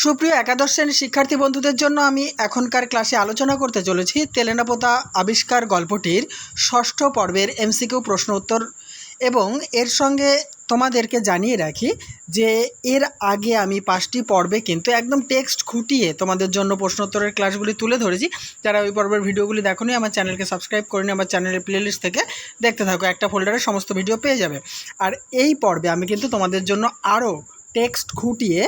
সুপ্রিয় একাদশ শ্রেণীর শিক্ষার্থী বন্ধুদের জন্য আমি এখনকার ক্লাসে আলোচনা করতে চলেছি তেলেনাপোতা আবিষ্কার গল্পটির ষষ্ঠ পর্বের এমসিকিউ প্রশ্ন উত্তর। এবং এর সঙ্গে তোমাদেরকে জানিয়ে রাখি যে এর আগে আমি 5টি পর্বে কিন্তু একদম টেক্সট খুঁটিয়ে তোমাদের জন্য প্রশ্নোত্তরের ক্লাসগুলি তুলে ধরেছি। যারা ওই পর্বের ভিডিওগুলি দেখোনি আমার চ্যানেলকে সাবস্ক্রাইব করে নিয়ে আমার চ্যানেলের প্লেলিস্ট থেকে দেখতে থাকো, একটা ফোল্ডারে সমস্ত ভিডিও পেয়ে যাবে। আর এই পর্বে আমি কিন্তু তোমাদের জন্য আরও টেক্সট খুঁটিয়ে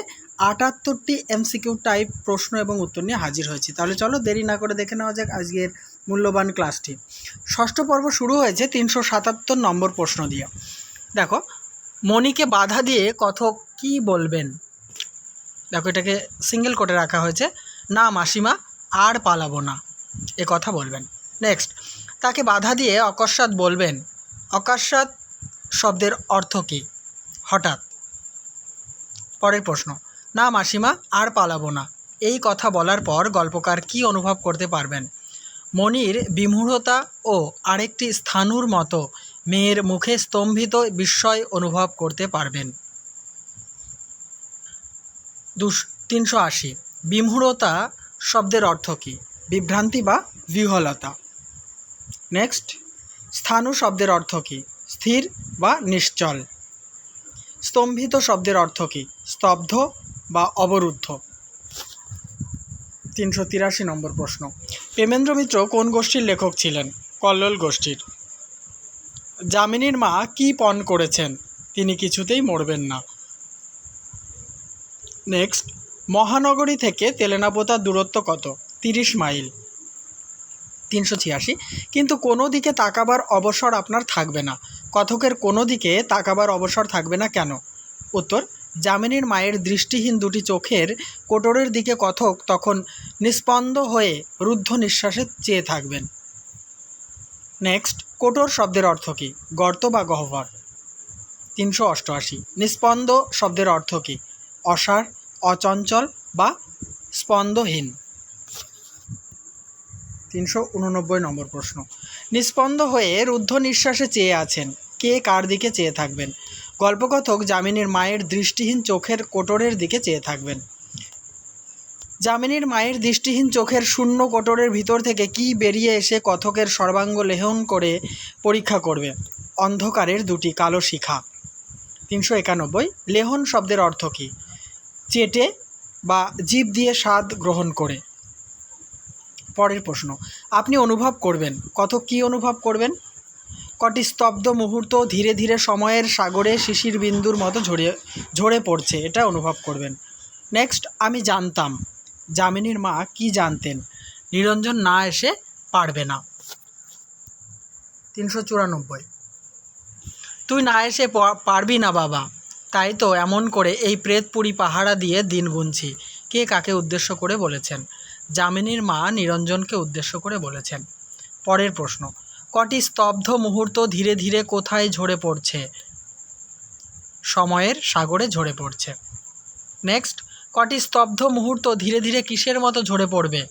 78টি এমসিকিউ টাইপ প্রশ্ন এবং উত্তর নিয়ে হাজির হয়েছি। তাহলে চলো দেরি না করে দেখে নেওয়া যাক আজকের মূল্যবান ক্লাসটি। ষষ্ঠ পর্ব শুরু হয়েছে 377 নম্বর প্রশ্ন দিয়ে। দেখো, মণিকে বাধা দিয়ে কথক কি বলবেন? দেখো, এটাকে সিঙ্গেল কোটে রাখা হয়েছে, না মাসিমা আর পালাবো না, এ কথা বলবেন। নেক্সট, তাকে বাধা দিয়ে অকস্মাৎ বলবেন। অকস্মাৎ শব্দের অর্থ কী? হঠাৎ। পরের প্রশ্ন, না মাসিমা আর পালাবো না, এই কথা বলার পর গল্পকার কি অনুভব করতে পারবেন? মণির বিমূঢ়তা ও আরেকটি স্থাণুর মতো মেয়ের মুখে স্তম্ভিত বিস্ময় অনুভব করতে পারবেন। 380, বিমূঢ়তা শব্দের অর্থ কী? বিভ্রান্তি বা বিহ্বলতা। নেক্সট, স্থাণু শব্দের অর্থ কী? স্থির বা নিশ্চল। স্তম্ভিত শব্দের অর্থ কী? স্তব্ধ বা অবরুদ্ধ। 383 নম্বর প্রশ্ন, প্রেমেন্দ্র মিত্র কোন গোষ্ঠীর লেখক ছিলেন? কল্লোল গোষ্ঠীর। যামিনীর মা কি পণ করেছেন? তিনি কিছুতেই মরবেন না। নেক্সট, মহানগরী থেকে তেলেনাপোতার দূরত্ব কত? 30 মাইল। 386, কিন্তু কোনো দিকে তাকাবার অবসর আপনার থাকবে না। কথকের কোনো দিকে তাকাবার অবসর থাকবে না কেন? উত্তর, যামিনীর মায়ের দৃষ্টিহীন দুটি চোখের কোটরের দিকে কথক তখন নিস্পন্দ হয়ে রুদ্ধ নিঃশ্বাসে চেয়ে থাকবেন। নেক্সট, কোটর শব্দের অর্থ কী? গর্ত বা গহ্বর। 388, নিস্পন্দ শব্দের অর্থ কী? অসাড়, অচঞ্চল বা স্পন্দহীন। 389 নম্বর প্রশ্ন, নিস্পন্দ হয়ে রুদ্ধ নিঃশ্বাসে চেয়ে আছেন, কে কার দিকে চেয়ে থাকবেন? গল্পকথক যামিনীর মায়ের দৃষ্টিহীন চোখের কোটরের দিকে চেয়ে থাকবেন। যামিনীর মায়ের দৃষ্টিহীন চোখের শূন্য কোটরের ভিতর থেকে কি বেরিয়ে এসে কথকের সর্বাঙ্গ লেহন করে পরীক্ষা করবে? অন্ধকারের দুটি কালো শিখা। 391, লেহন শব্দের অর্থ কী? চেটে বা জিভ দিয়ে স্বাদ গ্রহণ করে। পরের প্রশ্ন, আপনি অনুভব করবেন। কথক কি অনুভব করবেন? কটি স্তব্ধ মুহূর্ত ধীরে ধীরে সময়ের সাগরে শিশির বিন্দুর মতো ঝরে পড়ছে, এটা অনুভব করবেন। নেক্সট, আমি জানতাম। যামিনীর মা কি জানতেন? নিরঞ্জন না এসে পারবে না। 394, তুই না এসে পারবি না বাবা, তাই তো এমন করে এই প্রেতপুরী পাহারা দিয়ে দিন গুনছি। কে কাকে উদ্দেশ্য করে বলেছেন? যামিনীর মা নিরঞ্জনকে উদ্দেশ্য করে বলেছেন। পরের প্রশ্ন, কটি স্তব্ধ মুহূর্ত ধীরে ধীরে কোথায় ঝরে পড়ছে? সময়ের সাগরে ঝরে পড়ছে। নেক্সট, কটি স্তব্ধ মুহূর্ত ধীরে ধীরে কিসের মতো ঝরে পড়বে?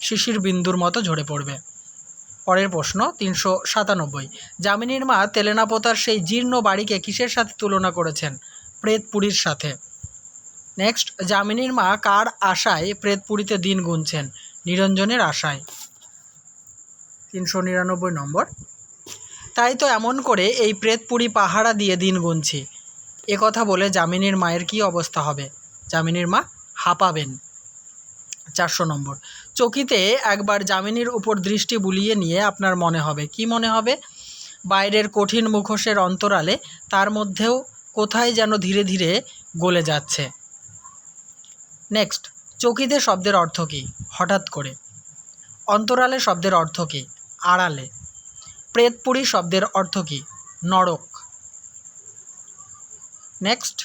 শিশির বিন্দুর মতো ঝরে পড়বে। পরের প্রশ্ন 397, যামিনীর মা তেলেনাপোতার সেই জীর্ণ বাড়িকে কিসের সাথে তুলনা করেছেন? প্রেতপুরীর সাথে। নেক্সট, যামিনীর মা কার আশায় প্রেতপুরীতে দিন গুনছেন? নিরঞ্জনের আশায়। 399 নম্বর, তাই তো এমন করে এই প্রেতপুরী পাহারা দিয়ে দিন গুনছি, এ কথা বলে যামিনীর মায়ের কি অবস্থা হবে? যামিনীর মা হাঁপাবেন। 400 নম্বর, চকিতে একবার যামিনীর উপর দৃষ্টি বুলিয়ে নিয়ে আপনার মনে হবে, কি মনে হবে? বাইরের কঠিন মুখোশের অন্তরালে তার মধ্যেও কোথায় যেন ধীরে ধীরে গলে যাচ্ছে। নেক্সট, চকিতে শব্দের অর্থ কী? হঠাৎ করে। অন্তরালে শব্দের অর্থ কী? আড়ালে। প্রেতপুরী শব্দের অর্থ কী? নরক। নেক্সট,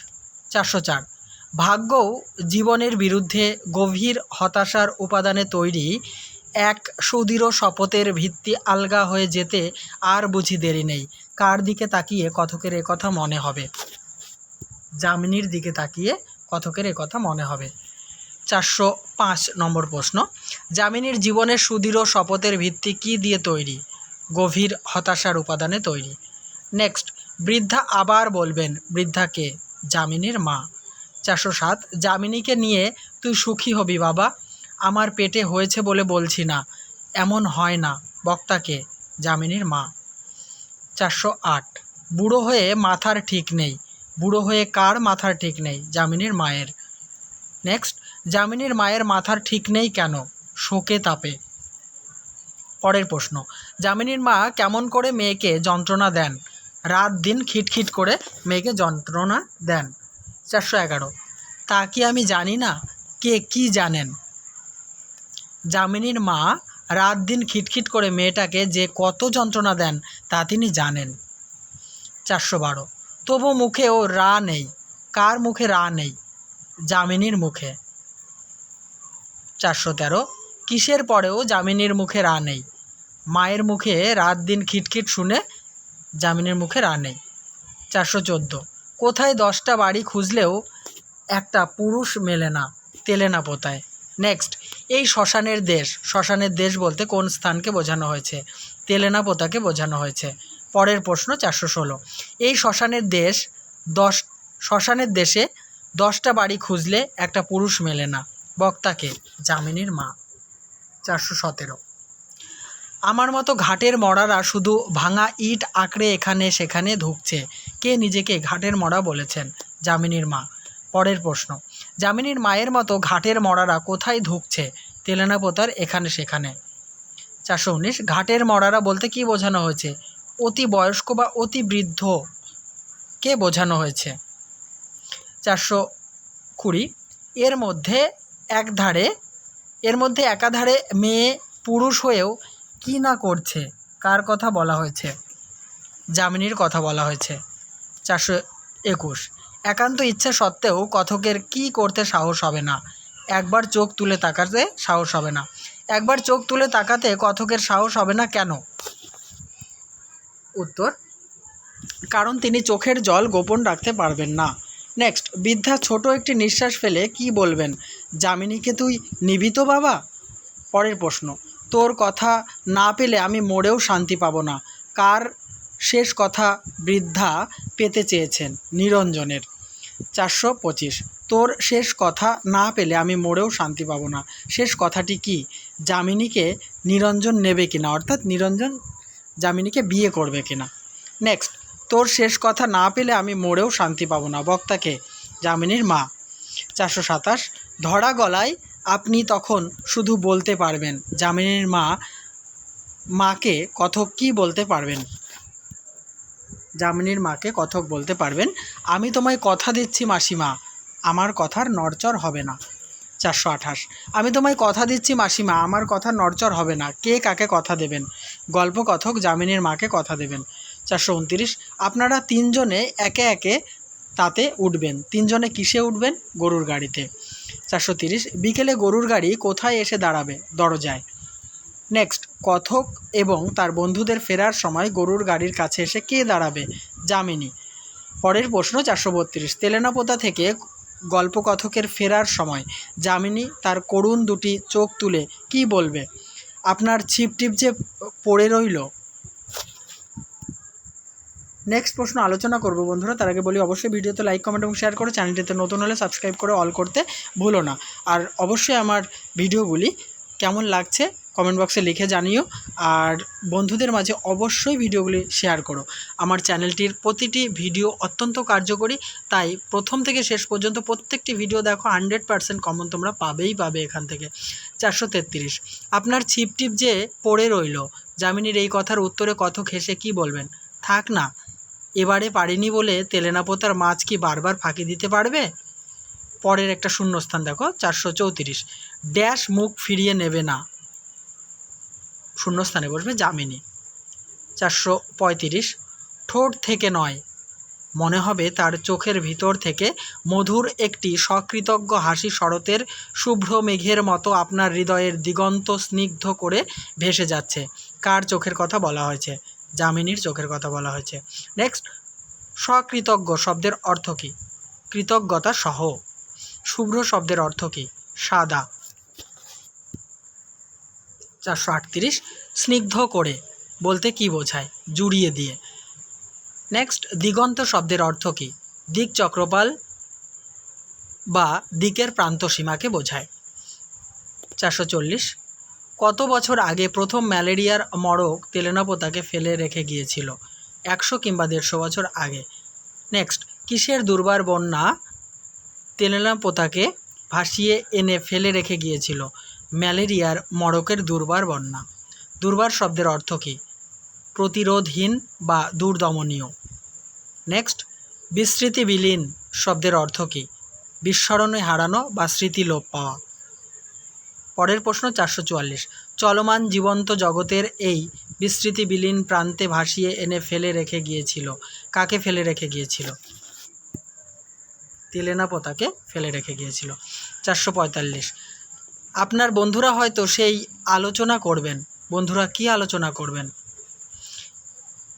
404, ভাগ্যও জীবনের বিরুদ্ধে গভীর হতাশার উপাদানে তৈরি এক সুদৃঢ় শপথের ভিত্তি আলগা হয়ে যেতে আর বুঝি দেরি নেই। কার দিকে তাকিয়ে কথকের একথা মনে হবে? যামিনীর দিকে তাকিয়ে কথকের একথা মনে হবে। 405 নম্বর প্রশ্ন, যামিনীর জীবনের সুদৃঢ় শপথের ভিত্তি কি দিয়ে তৈরি? গভীর হতাশার উপাদানে তৈরি। নেক্সট, বৃদ্ধা আবার বলবেন। বৃদ্ধা কে? যামিনীর মা। 407, যামিনীকে নিয়ে তুই তুই সুখী হবি বাবা, আমার পেটে হয়েছে বলে বলছি না, এমন হয় না। বক্তাকে, যামিনীর মা। 408, বুড়ো হয়ে মাথার ঠিক নেই। বুড়ো হয়ে কার মাথার ঠিক নেই? যামিনীর মায়ের। নেক্সট, যামিনীর মায়ের মাথার ঠিক নেই কেন? শোকে তাপে। পরের প্রশ্ন, যামিনীর মা কেমন করে মেয়েকে যন্ত্রণা দেন? রাত দিন খিটখিট করে মেয়েকে যন্ত্রণা দেন। 411, তা কি আমি জানি না? কে কি জানেন? যামিনীর মা রাত দিন খিটখিট করে মেয়েটাকে যে কত যন্ত্রণা দেন তা তিনি জানেন। 412, তবু মুখেও রা নেই। কার মুখে রা নেই? যামিনীর মুখে। 413, কিসের পরেও যামিনীর মুখে রা নেই? মায়ের মুখে রাত দিন খিটখিট শুনে যামিনীর মুখে রা নেই। 414, কোথায় 10টা বাড়ি খুঁজলেও একটা পুরুষ মেলে না? তেলেনাপোতায়। নেক্সট, এই শ্মশানের দেশ। শ্মশানের দেশ বলতে কোন স্থানকে বোঝানো হয়েছে? তেলেনাপোতাকে বোঝানো হয়েছে। পরের প্রশ্ন 416, এই শ্মশানের দেশে 10টা বাড়ি খুঁজলে একটা পুরুষ মেলে না? বক্তাকে, যামিনীর মা। 417, আমার মতো ঘাটের মরারা শুধু ভাঙা ইট আঁকড়ে এখানে সেখানে ধুঁকছে। কে নিজেকে ঘাটের মরা বলেছেন? যামিনীর মা। পরের প্রশ্ন, যামিনীর মায়ের মতো ঘাটের মরারা কোথায় ধুঁকছে? তেলেনাপোতার এখানে সেখানে। 419, ঘাটের মরারা বলতে কি বোঝানো হয়েছে? অতি বয়স্ক বা অতি বৃদ্ধ কে বোঝানো হয়েছে? 420, এর মধ্যে একাধারে মেয়ে পুরুষ হয়েও কি না করছে? কার কথা বলা হয়েছে? যামিনীর কথা বলা হয়েছে। 421, একান্ত ইচ্ছা সত্ত্বেও কথকের কি করতে সাহস হবে না? একবার চোখ তুলে তাকাতে সাহস হবে না। একবার চোখ তুলে তাকাতে কথকের সাহস হবে না কেন? উত্তর, কারণ তিনি চোখের জল গোপন রাখতে পারবেন না। নেক্সট, বৃদ্ধা ছোট একটি নিঃশ্বাস ফেলে কি বলবেন? যামিনীকে তুই নিবি তো বাবা? পরের প্রশ্ন, তোর কথা না পেলে আমি মরেও শান্তি পাবো না। কার শেষ কথা বৃদ্ধা পেতে চেয়েছেন? নিরঞ্জনের। 425, তোর শেষ কথা না পেলে আমি মরেও শান্তি পাবো না। শেষ কথাটি কি? যামিনীকে নিরঞ্জন নেবে কিনা, অর্থাৎ নিরঞ্জন যামিনীকে বিয়ে করবে কিনা। নেক্সট, তোর শেষ কথা না পেলে আমি মরেও শান্তি পাবো না। বক্তাকে, যামিনীর মা। 427, ধরা গলায় আপনি তখন শুধু বলতে পারবেন। যামিনীর মাকে কথক কি বলতে পারবেন? যামিনীর মাকে কথক বলতে পারবেন, আমি তোমায় কথা দিচ্ছি মাসিমা, আমার কথার নড়চড় হবে না। 428, আমি তোমায় কথা দিচ্ছি মাসিমা, আমার কথা নড়চড় হবে না। কে কাকে কথা দেবেন? গল্প কথক যামিনীর মাকে কথা দেবেন। 429, আপনারা তিনজনে একে একে তাতে উঠবেন। তিনজনে কিসে উঠবেন? গরুর গাড়িতে। 430, বিকেলে গরুর গাড়ি কোথায় এসে দাঁড়াবে? দরজায়। নেক্সট, কথক এবং তার বন্ধুদের ফেরার সময় গরুর গাড়ির কাছে এসে কে দাঁড়াবে? যামিনী। পরের প্রশ্ন 432, তেলেনাপোতা থেকে গল্পকথকের ফেরার সময় যামিনী তার করুণ দুটি চোখ তুলে কি বলবে? আপনার ছিপটিপ যে পড়ে রইল। নেক্সট প্রশ্ন আলোচনা করব বন্ধুরা, তার আগে বলি অবশ্যই ভিডিওতে লাইক, কমেন্ট এবং শেয়ার করে চ্যানেলটিতে নতুন হলে সাবস্ক্রাইব করে অল করতে ভুলো না। আর অবশ্যই আমার ভিডিওগুলি কেমন লাগছে কমেন্ট বক্সে লিখে জানিও। আর বন্ধুদের মাঝে অবশ্যই ভিডিওগুলি শেয়ার করো। আমার চ্যানেলটির প্রতিটি ভিডিও অত্যন্ত কার্যকরী, তাই প্রথম থেকে শেষ পর্যন্ত প্রত্যেকটি ভিডিও দেখো, 100% কমন তোমরা পাবে এখান থেকে। 433, আপনার ছিপটিপ যে পড়ে রইল, যামিনীর এই কথার উত্তরে কথক হেসে কি বলবেন? থাক না, এবারে পারিনি বলে তেলেনাপোতার মাছ কি বারবার ফাঁকি দিতে পারবে? পরের একটা শূন্যস্থান দেখো, 434, ড্যাশ মুখ ফিরিয়ে নেবে না, শূন্যস্থানে বসবে যামিনী। 435, ঠোঁট থেকে নয়, মনে হবে তার চোখের ভিতর থেকে মধুর একটি সকৃতজ্ঞ হাসি শরতের শুভ্র মেঘের মতো আপনার হৃদয়ের দিগন্ত স্নিগ্ধ করে ভেসে যাচ্ছে। কার চোখের কথা বলা হয়েছে? যামিনীর চোখের কথা বলা হয়েছে। নেক্সট, সকৃতজ্ঞ শব্দের অর্থ কী? কৃতজ্ঞতা সহ। শুভ্র শব্দের অর্থ কী? সাদা। 438, স্নিগ্ধ করে বলতে কি বোঝায়? জুড়িয়ে দিয়ে। নেক্সট, দিগন্ত শব্দের অর্থ কী? দিক চক্রপাল বা দিকের প্রান্তসীমাকে বোঝায়। 440 কত বছর আগে প্রথম ম্যালেরিয়ার মড়ক তেলেনাপোতাকে ফেলে রেখে গিয়েছিল? 100 কিংবা 150 বছর আগে। নেক্সট, কিসের দুর্বার বন্যা তেলেনাপোতাকে ভাসিয়ে এনে ফেলে রেখে গিয়েছিল? ম্যালেরিয়ার মড়কের দুর্বার বন্যা। দুর্বার শব্দের অর্থ কী? প্রতিরোধহীন বা দুর্দমনীয়। নেক্সট, বিস্মৃতিবিলীন শব্দের অর্থ কী? বিস্মরণে হারানো বা স্মৃতি লোপ পাওয়া। পরের প্রশ্ন 444 চলমান জীবন্ত জগতের এই বিস্মৃতিবিলীন প্রান্তে ভাসিয়ে এনে ফেলে রেখে গিয়েছিল। কাকে ফেলে রেখে গিয়েছিল? তেলেনাপোতাকে ফেলে রেখে গিয়েছিল। 445 আপনার বন্ধুরা হয়তো সেই আলোচনা করবেন। বন্ধুরা কি আলোচনা করবেন?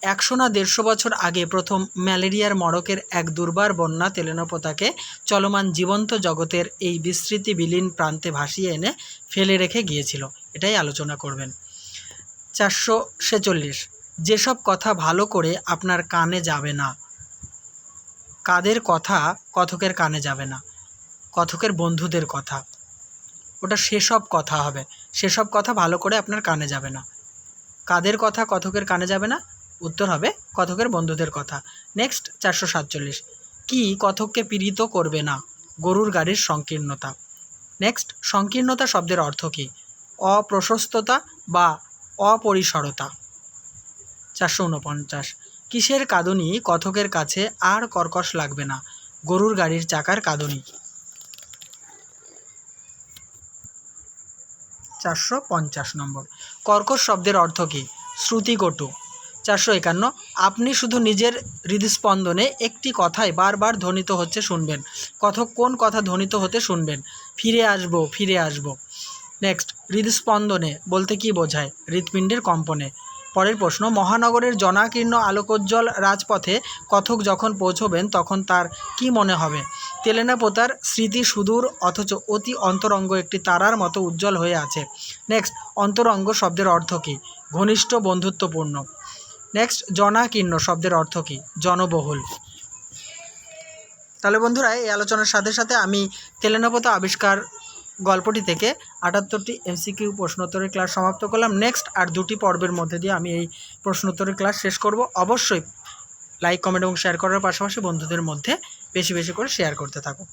100 না 150 বছর আগে প্রথম ম্যালেরিয়ার মড়কের এক দুর্বার বন্যা তেলেনাপোতাকে চলমান জীবন্ত জগতের এই বিস্মৃতিবিলীন প্রান্তে ভাসিয়ে এনে ফেলে রেখে গিয়েছিল। এটাই আলোচনা করবেন। 446 যেসব কথা ভালো করে আপনার কানে যাবে না। কাদের কথা কথকের কানে যাবে না? কথকের বন্ধুদের কথা। ওটা সেসব কথা হবে। সেসব কথা ভালো করে আপনার কানে যাবে না। কাদের কথা কথকের কানে যাবে না? উত্তর হবে কথকের বন্ধুদের কথা। নেক্সট 447 কি কথককে পীড়িত করবে না? গরুর গাড়ির সংকীর্ণতা। নেক্সট, সংকীর্ণতা শব্দের অর্থ কী? অপ্রশস্ততা বা অপরিসরতা। 449 কিসের কাঁদুনি কথকের কাছে আর কর্কশ লাগবে না? গরুর গাড়ির চাকার কাঁদুনি। 450 নম্বর কর্কশ শব্দের অর্থ কী? শ্রুতিকটু। 451 আপনি শুধু নিজের হৃদস্পন্দনে একটি কথাই বারবার ধ্বনিত হচ্ছে শুনবেন। কথক কোন কথা ধ্বনিত হতে শুনবেন? ফিরে আসব, ফিরে আসব। নেক্সট, হৃদস্পন্দনে বলতে কি বোঝায়? হৃৎপিণ্ডের কম্পনে। পরের প্রশ্ন মহানগরের জনাকীর্ণ আলোকোজ্জ্বল রাজপথে কথক যখন পৌঁছবেন তখন তার কি মনে হবে? তেলেনাপোতার স্মৃতি সুদূর অথচ অতি অন্তরঙ্গ একটি তারার মতো উজ্জ্বল হয়ে আছে। নেক্সট, অন্তরঙ্গ শব্দের অর্থ কী? ঘনিষ্ঠ, বন্ধুত্বপূর্ণ। নেক্সট, জনাকীর্ণ শব্দের অর্থ কী? জনবহুল। তাহলে বন্ধুরা এই আলোচনার সাথে সাথে আমি তেলেনাপোতা আবিষ্কার গল্পটি থেকে 78টি এমসিকিউ প্রশ্নোত্তরের ক্লাস সমাপ্ত করলাম। নেক্সট আর 2টি পর্বের মধ্যে দিয়ে আমি এই প্রশ্নোত্তরের ক্লাস শেষ করব। অবশ্যই লাইক, কমেন্ট এবং শেয়ার করার পাশাপাশি বন্ধুদের মধ্যে বেশি বেশি করে শেয়ার করতে থাকো।